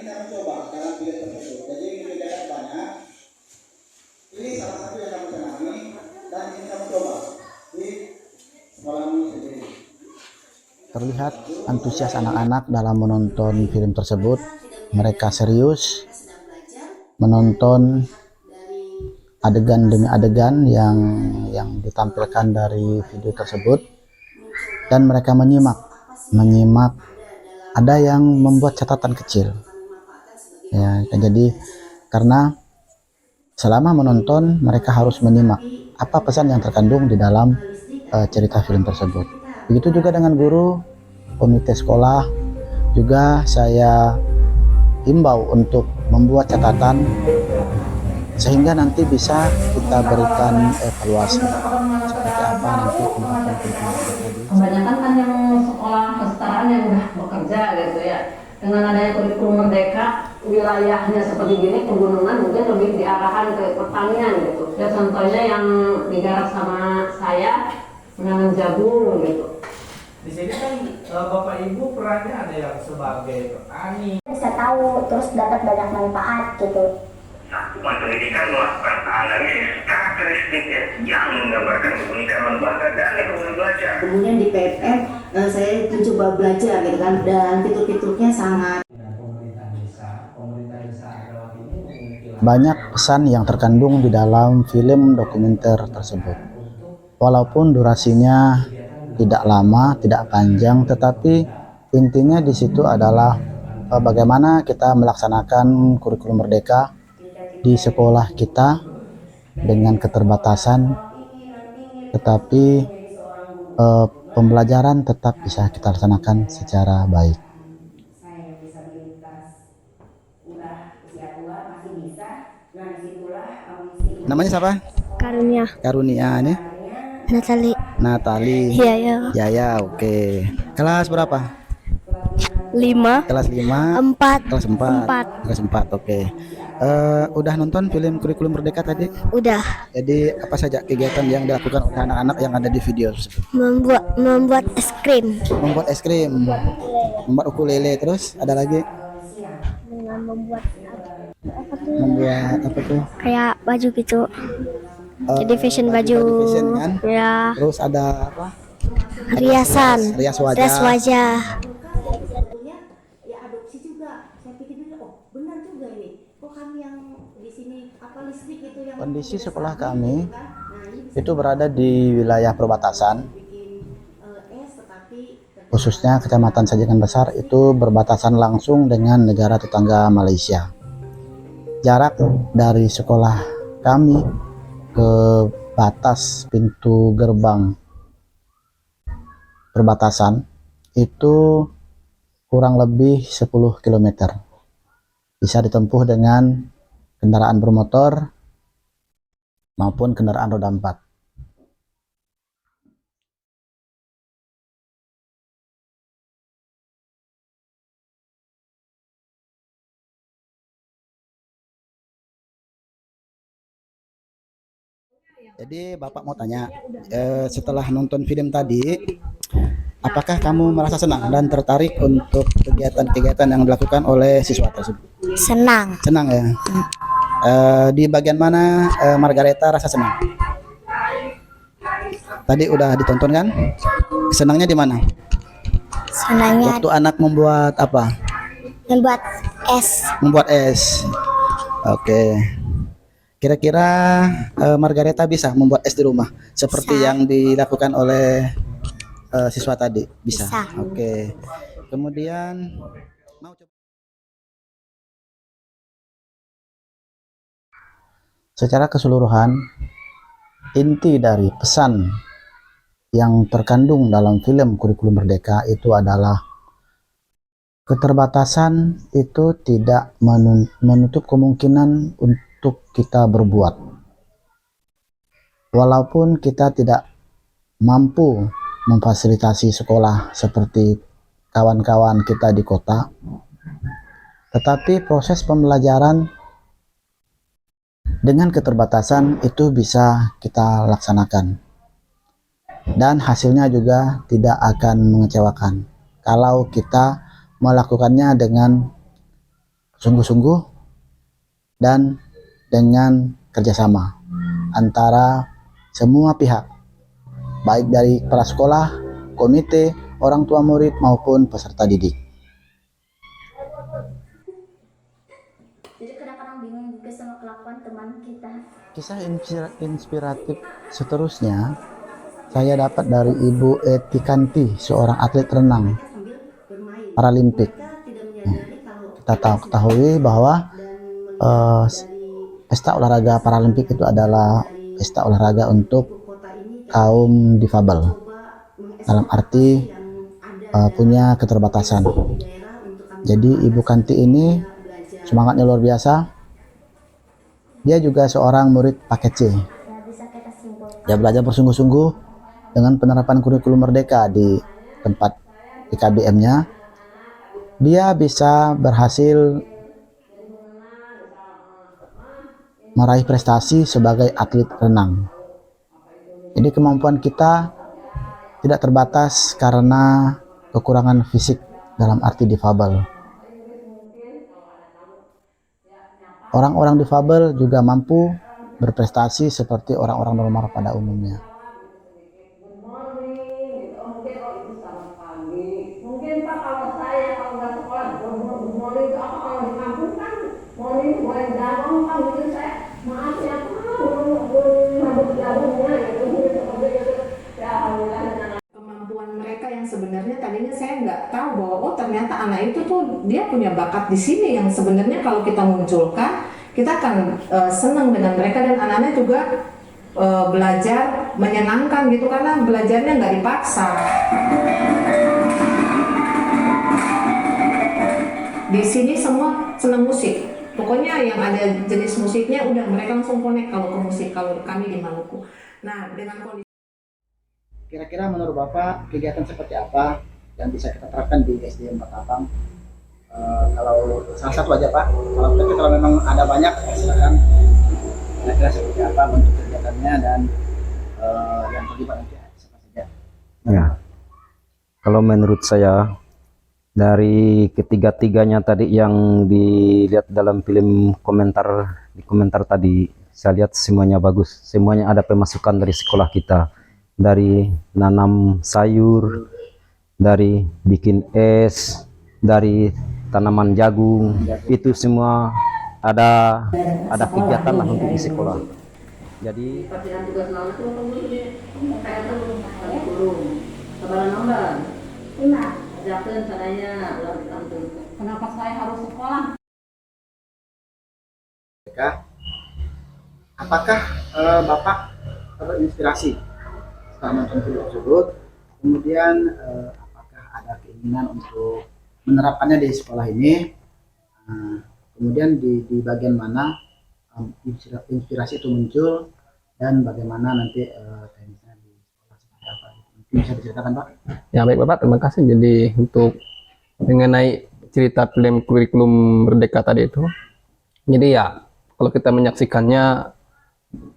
kita mencoba dalam video tersebut. Jadi ini kegiatan banyak. Ini salah satu yang kami senangi dan ini kami coba di sekolah ini sendiri. Terlihat antusias anak-anak dalam menonton film tersebut. Mereka serius menonton adegan demi adegan yang ditampilkan dari video tersebut, dan mereka menyimak. Ada yang membuat catatan kecil ya, jadi karena selama menonton mereka harus menyimak apa pesan yang terkandung di dalam cerita film tersebut. Begitu juga dengan guru, komite sekolah juga saya himbau untuk membuat catatan sehingga nanti bisa kita berikan evaluasi seperti apa nanti penerapan kurikulum tadi. Kebanyakan kan yang sekolah kesetaraan yang udah bekerja gitu ya. Dengan adanya kurikulum merdeka, wilayahnya seperti gini, pegunungan mungkin lebih diarahkan ke pertanian gitu. Ya contohnya yang digarap sama saya, menanam jagung gitu. Di sini kan Bapak Ibu perannya ada yang sebagai petani. Bisa tahu terus dapat banyak manfaat gitu. Satuan pendidikan melakukan analisis karakteristik yang menggambarkan keunikan lembaga dan lingkungan belajar. Kemudian di PFM saya coba belajar gitu kan, dan fitur-fiturnya sangat. Banyak pesan yang terkandung di dalam film dokumenter tersebut. Walaupun durasinya tidak lama, tidak panjang, tetapi intinya di situ adalah bagaimana kita melaksanakan kurikulum merdeka di sekolah kita dengan keterbatasan, tetapi pembelajaran tetap bisa kita laksanakan secara baik. Namanya siapa? Karunia. Karunia nih. Natali. Yaya, oke. Kelas berapa? 5. Kelas 5. 4. Kelas 4. Kelas 4, oke. Udah nonton film kurikulum merdeka tadi? Udah. Jadi apa saja kegiatan yang dilakukan oleh anak-anak yang ada di video tersebut? Membuat es krim. Membuat es krim, membuat ukulele, terus ada lagi? Dengan membuat Membuat apa tuh? kayak baju gitu. Jadi fashion baju. Fashion, kan? Ya. Terus ada apa? Riasan. Rias wajah. Rias wajah. Ya adopsi juga. Saya pikir dulu, oh benar juga ini. Kok kami yang di sini apa listrik itu yang Kondisi sekolah kami itu berada di wilayah perbatasan, khususnya Kecamatan Sajengan Besar itu berbatasan langsung dengan negara tetangga Malaysia. Jarak dari sekolah kami ke batas pintu gerbang perbatasan itu kurang lebih 10 km. Bisa ditempuh dengan kendaraan bermotor maupun kendaraan roda 4. Jadi Bapak mau tanya, setelah nonton film tadi, apakah kamu merasa senang dan tertarik untuk kegiatan-kegiatan yang dilakukan oleh siswa tersebut? Senang. Senang ya? Di bagian mana Margareta rasa senang? Tadi udah ditonton kan? Senangnya di mana? Senangnya Waktu anak membuat apa? membuat es. Membuat es. Oke. Kira-kira Margareta bisa membuat es di rumah seperti Bisa. yang dilakukan oleh siswa tadi? Bisa. Bisa. Oke. Kemudian mau coba. Secara keseluruhan, inti dari pesan yang terkandung dalam film kurikulum merdeka itu adalah keterbatasan itu tidak menutup kemungkinan untuk kita berbuat. Walaupun kita tidak mampu memfasilitasi sekolah seperti kawan-kawan kita di kota, tetapi proses pembelajaran dengan keterbatasan itu bisa kita laksanakan. Dan hasilnya juga tidak akan mengecewakan kalau kita melakukannya dengan sungguh-sungguh dan dengan kerjasama antara semua pihak, baik dari kepala sekolah, komite, orang tua murid maupun peserta didik. Jadi kadang-kadang bingung juga sama kelakuan teman kita. Kisah inspiratif seterusnya saya dapat dari Ibu Etikanti, seorang atlet renang Sambil bermain. Paralimpik. Mereka tidak menyadari kalau Kita ketahui bahwa pesta olahraga Paralimpik itu adalah pesta olahraga untuk kota ini kaum difabel, dalam arti punya keterbatasan. daerah untuk kami Jadi Ibu Kanti ini semangatnya luar biasa. Dia juga seorang murid paket C. bisa kita simpulkan. Dia belajar bersungguh-sungguh dengan penerapan kurikulum merdeka di tempat IKBM-nya. Dia bisa berhasil meraih prestasi sebagai atlet renang. Jadi kemampuan kita tidak terbatas karena kekurangan fisik dalam arti difabel. Orang-orang difabel juga mampu berprestasi seperti orang-orang normal pada umumnya. Mungkin Pak kalau saya kalau nggak sekolah morning itu apa kalau di kampung kan morning boleh jalan kan mungkin saya maaf ya Pak belum rambut jagungnya gitu seperti itu ya alhamdulillah. Kemampuan mereka yang sebenarnya tadinya saya nggak tahu bahwa oh ternyata anak itu tuh dia punya bakat di sini yang sebenarnya kalau kita munculkan kita akan senang dengan mereka dan anak-anak juga belajar menyenangkan gitu karena belajarnya nggak dipaksa. Di sini semua senang musik. Pokoknya yang ada jenis musiknya udah mereka langsung connect kalau ke musik kalau kami di Maluku. Nah, dengan kondisi Kira-kira menurut Bapak kegiatan seperti apa yang bisa kita terapkan di SD 4 Tapang? Kalau salah satu aja Pak, kalau memang ada banyak silakan. Kira-kira seperti apa bentuk kegiatannya dan yang terlibat nanti siapa saja? Ya, kalau menurut saya dari ketiga-tiganya tadi yang dilihat dalam film di komentar tadi, saya lihat semuanya bagus, semuanya ada pemasukan dari sekolah kita, dari nanam sayur, dari bikin es, dari tanaman jagung, itu semua ada kegiatan lah untuk di sekolah. Jadi pekerjaan tugas lawan itu kayak itu belum kebalan nomor 5 Jaken caranya ulang kampung. Kenapa saya harus sekolah? Apakah Bapak terinspirasi setelah menonton film tersebut? Kemudian apakah ada keinginan untuk menerapkannya di sekolah ini? Kemudian di bagian mana inspirasi itu muncul dan bagaimana nanti teknisnya di sekolah seperti apa? Mungkin bisa diceritakan Pak? Ya baik Bapak, terima kasih. Jadi untuk mengenai cerita film kurikulum merdeka tadi itu, jadi ya kalau kita menyaksikannya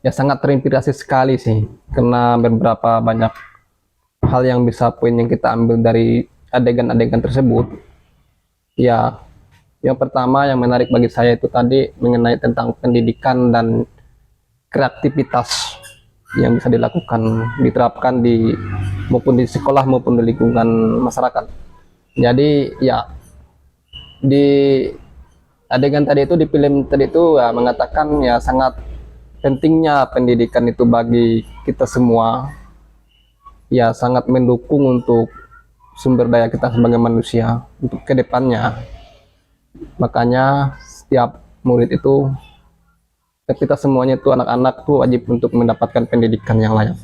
ya sangat terinspirasi sekali sih, karena beberapa banyak hal yang bisa poin yang kita ambil dari adegan-adegan tersebut. Ya, yang pertama yang menarik bagi saya itu tadi mengenai tentang pendidikan dan kreativitas yang bisa dilakukan, diterapkan maupun di sekolah maupun di lingkungan masyarakat. Jadi ya di adegan tadi itu, di film tadi itu ya mengatakan ya sangat pentingnya pendidikan itu bagi kita semua, ya sangat mendukung untuk sumber daya kita sebagai manusia untuk kedepannya. Makanya setiap murid itu, kita semuanya itu anak-anak tuh wajib untuk mendapatkan pendidikan yang layak.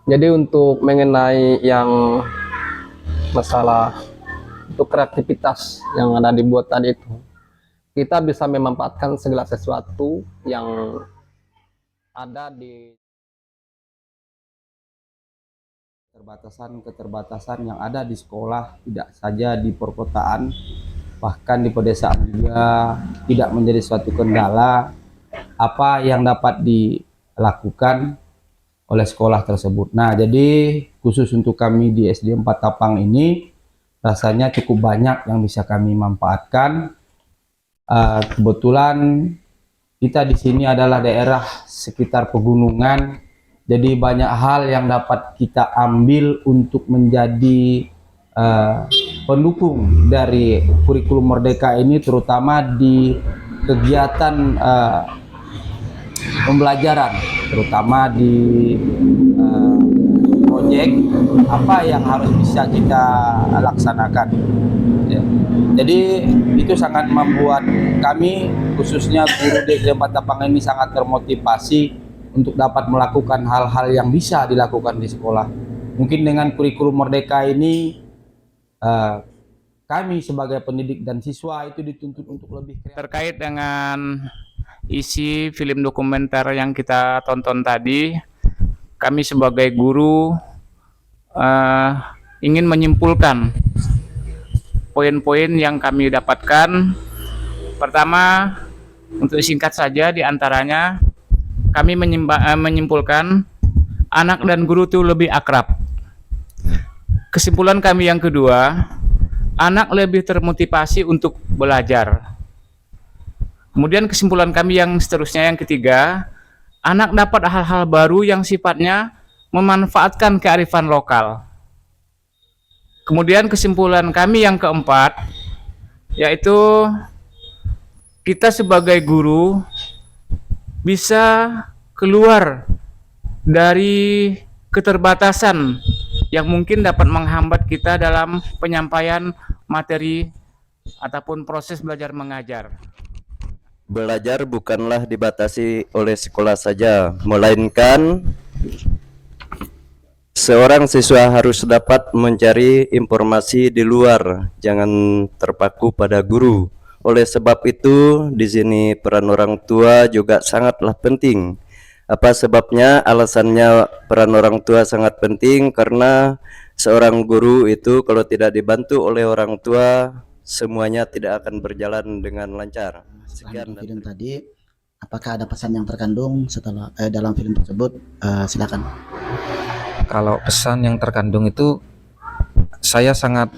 Jadi untuk mengenai yang masalah untuk kreativitas yang ada dibuat tadi itu, kita bisa memanfaatkan segala sesuatu yang ada di keterbatasan yang ada di sekolah, tidak saja di perkotaan, bahkan di pedesaan juga tidak menjadi suatu kendala. Apa yang dapat dilakukan oleh sekolah tersebut. Nah, jadi khusus untuk kami di SD 4 Tapang ini rasanya cukup banyak yang bisa kami manfaatkan Kebetulan kita di sini adalah daerah sekitar pegunungan, jadi banyak hal yang dapat kita ambil untuk menjadi pendukung dari kurikulum Merdeka ini, terutama di kegiatan pembelajaran, terutama di proyek apa yang harus bisa kita laksanakan. Ya. Jadi itu sangat membuat kami, khususnya guru di Tempat Tapang ini, sangat termotivasi untuk dapat melakukan hal-hal yang bisa dilakukan di sekolah. Mungkin dengan kurikulum Merdeka ini kami sebagai pendidik dan siswa itu dituntut untuk lebih kreatif. Terkait dengan isi film dokumenter yang kita tonton tadi, kami sebagai guru ingin menyimpulkan poin-poin yang kami dapatkan. Pertama, untuk singkat saja, diantaranya kami menyimpulkan anak dan guru itu lebih akrab. Kesimpulan kami yang kedua, anak lebih termotivasi untuk belajar. Kemudian kesimpulan kami yang seterusnya yang ketiga, anak dapat hal-hal baru yang sifatnya memanfaatkan kearifan lokal. Kemudian kesimpulan kami yang keempat, yaitu kita sebagai guru bisa keluar dari keterbatasan yang mungkin dapat menghambat kita dalam penyampaian materi ataupun proses belajar mengajar. Belajar bukanlah dibatasi oleh sekolah saja, melainkan seorang siswa harus dapat mencari informasi di luar, jangan terpaku pada guru. Oleh sebab itu, di sini peran orang tua juga sangatlah penting. Apa sebabnya? Alasannya peran orang tua sangat penting karena seorang guru itu kalau tidak dibantu oleh orang tua, semuanya tidak akan berjalan dengan lancar. Sekian film tadi, apakah ada pesan yang terkandung setelah dalam film tersebut? Silakan. Kalau pesan yang terkandung itu, saya sangat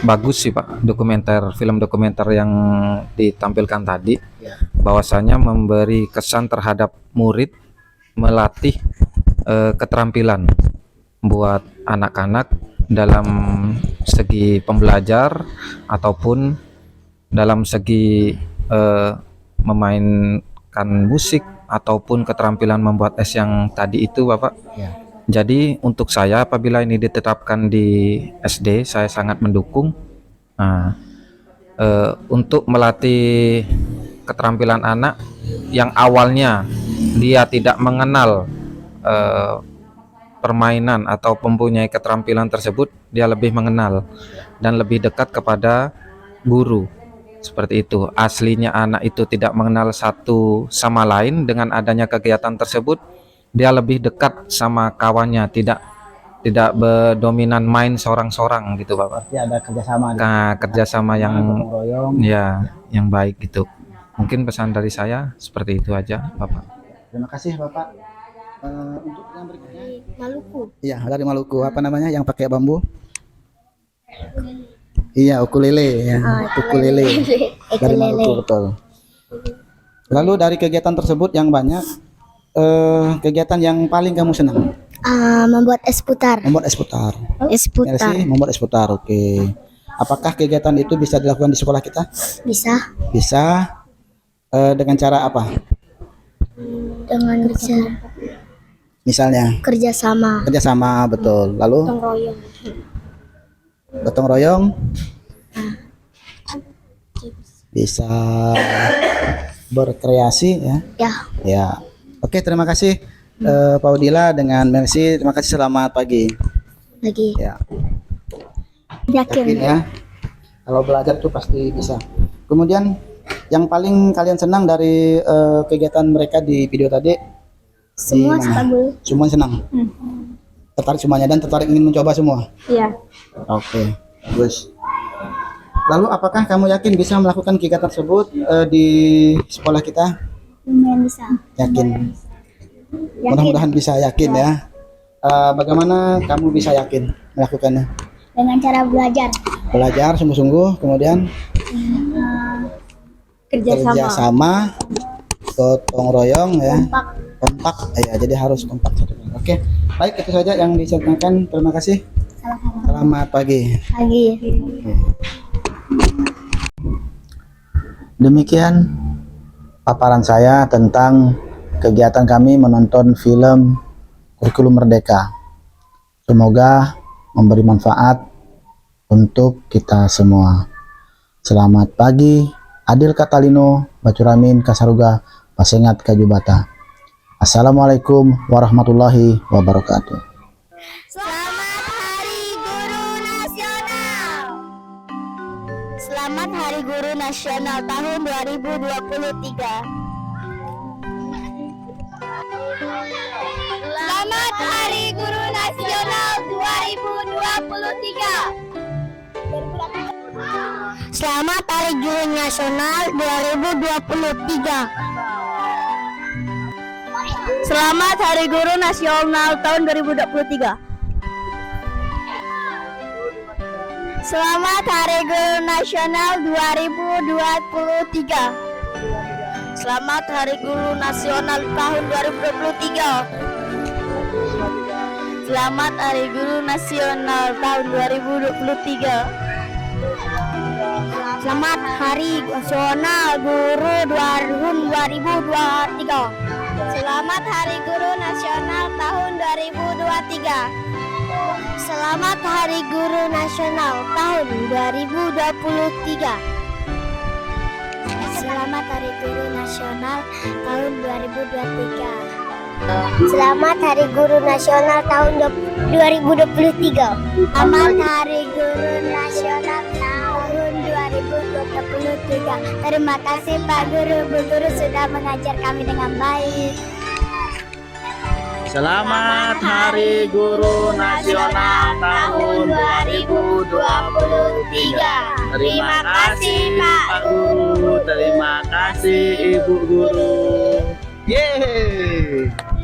bagus sih Pak, film dokumenter yang ditampilkan tadi, bahwasanya memberi kesan terhadap murid, melatih keterampilan buat anak-anak dalam segi pembelajar ataupun dalam segi memainkan musik ataupun keterampilan membuat es yang tadi itu Bapak. Ya. Jadi untuk saya apabila ini ditetapkan di SD, saya sangat mendukung. Untuk melatih keterampilan anak yang awalnya dia tidak mengenal permainan atau mempunyai keterampilan tersebut, dia lebih mengenal dan lebih dekat kepada guru. Seperti itu. Aslinya anak itu tidak mengenal satu sama lain, dengan adanya kegiatan tersebut dia lebih dekat sama kawannya, tidak berdominan main seorang-seorang gitu Bapak. Ya, ada kerjasama. Kerjasama yang ya yang baik gitu. Mungkin pesan dari saya seperti itu aja Bapak. Terima kasih Bapak. Untuk yang berikutnya, Maluku. Iya, dari Maluku. Apa namanya yang pakai bambu? Iya, ukulele ya. Ukulele. Dari Maluku, betul. Lalu dari kegiatan tersebut yang banyak, kegiatan yang paling kamu senang? Membuat es putar. Membuat es putar. Es putar. Membuat es putar. Oke. Apakah kegiatan itu bisa dilakukan di sekolah kita? Bisa. Bisa. Dengan cara apa? Dengan Misalnya? kerjasama. Kerjasama, betul. Lalu? Gotong royong. Gotong royong? Bisa berkreasi ya? Ya. Ya. Oke, terima kasih Pak Udila dengan Mercy. Terima kasih, selamat pagi. Lagi. Ya. Yakin. Ya. Kalau belajar tuh pasti bisa. Kemudian yang paling kalian senang dari kegiatan mereka di video tadi? Semua stabil. Semua senang. Tertarik semuanya dan tertarik ingin mencoba semua. Iya. Oke, bagus. Lalu apakah kamu yakin bisa melakukan kegiatan tersebut di sekolah kita? Lumayan bisa. Yakin. Mudah-mudahan bisa yakin ya. Bagaimana kamu bisa yakin melakukannya? Dengan cara belajar. Belajar sungguh-sungguh, kemudian kerjasama, gotong royong ya, kompak ya, jadi harus kompak. Oke, baik, itu saja yang disampaikan. Terima kasih. Selamat pagi. Demikian paparan saya tentang kegiatan kami menonton film Kurikulum Merdeka. Semoga memberi manfaat untuk kita semua. Selamat pagi. Adil Katalino, Bacuramin Kasaruga, Pasengat Kajubata. Assalamualaikum warahmatullahi wabarakatuh. Selamat Hari Guru Nasional. Selamat Hari Guru Nasional tahun 2023. Selamat Hari Guru Nasional 2023. Selamat Hari Guru Nasional 2023. Selamat Hari Guru Nasional tahun 2023. Selamat Hari Guru Nasional 2023. Selamat Hari Guru Nasional tahun 2023. Selamat Hari Guru Nasional tahun 2023. Selamat Hari Nasional Guru tahun 2023. Selamat Hari Guru Nasional tahun 2023. Selamat Hari Guru Nasional tahun 2023. Selamat Hari Guru Nasional tahun 2023. Selamat Hari Guru Nasional tahun 2023. Selamat Hari Guru Nasional tahun 2023. Terima kasih Pak Guru, Bu Guru sudah mengajar kami dengan baik. Selamat Hari Guru Nasional tahun 2023. Terima kasih Pak Guru, terima kasih Ibu Guru. Yeay.